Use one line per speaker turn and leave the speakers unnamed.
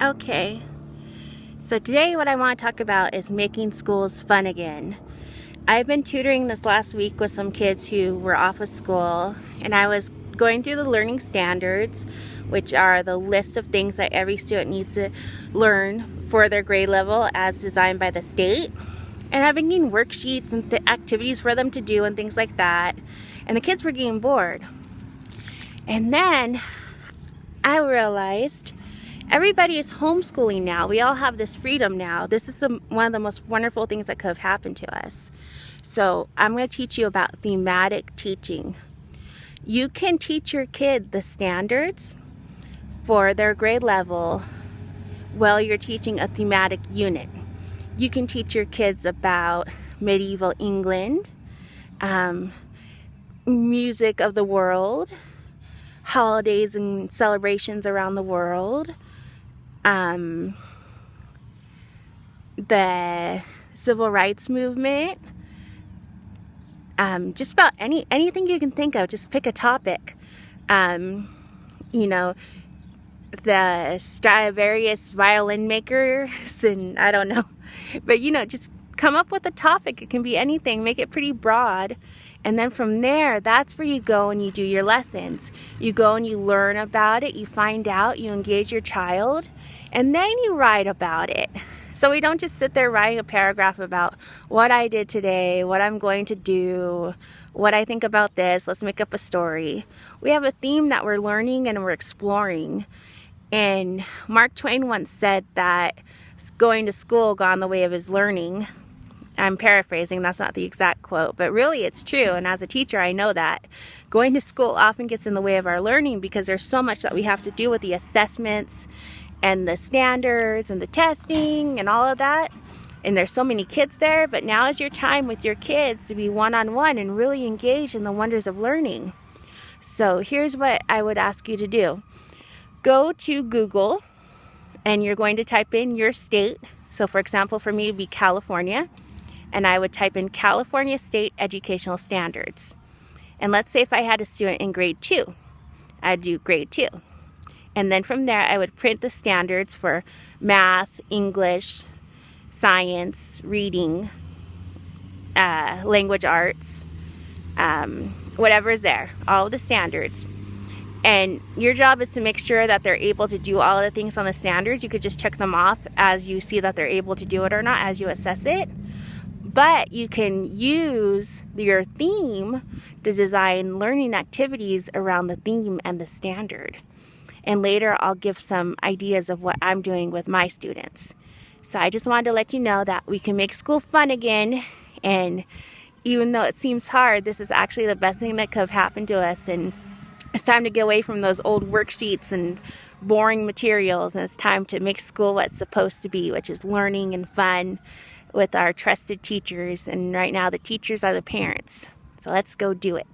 Okay, so today what I want to talk about is making schools fun again. I've been tutoring this last week with some kids who were off of school, and I was going through the learning standards, which are the list of things that every student needs to learn for their grade level as designed by the state. And I've been getting worksheets and activities for them to do and things like that. And the kids were getting bored. And then I realized everybody is homeschooling now. We all have this freedom now. This is one of the most wonderful things that could have happened to us. So I'm going to teach you about thematic teaching. You can teach your kid the standards for their grade level while you're teaching a thematic unit. You can teach your kids about medieval England, music of the world, holidays and celebrations around the world, the civil rights movement, just about anything you can think of. Just pick a topic. The Stradivarius violin makers, and I don't know, but just come up with a topic. It can be anything. Make it pretty broad. And then from there, that's where you go and you do your lessons. You go and you learn about it, you find out, you engage your child, and then you write about it. So we don't just sit there writing a paragraph about what I did today, what I'm going to do, what I think about this. Let's make up a story. We have a theme that we're learning and we're exploring. And Mark Twain once said that going to school got in the way of his learning. I'm paraphrasing, that's not the exact quote, but really it's true. And as a teacher, I know that going to school often gets in the way of our learning because there's so much that we have to do with the assessments and the standards and the testing and all of that. And there's so many kids there, but now is your time with your kids to be one-on-one and really engage in the wonders of learning. So here's what I would ask you to do. Go to Google and you're going to type in your state. So for example, for me, it would be California. And I would type in California State Educational Standards. And let's say if I had a student in grade 2, I'd do grade 2. And then from there, I would print the standards for math, English, science, reading, language arts, whatever is there, all of the standards. And your job is to make sure that they're able to do all of the things on the standards. You could just check them off as you see that they're able to do it or not as you assess it. But you can use your theme to design learning activities around the theme and the standard. And later I'll give some ideas of what I'm doing with my students. So I just wanted to let you know that we can make school fun again. And even though it seems hard, this is actually the best thing that could have happened to us. And it's time to get away from those old worksheets and boring materials. And it's time to make school what it's supposed to be, which is learning and fun with our trusted teachers. And right now the teachers are the parents. So let's go do it.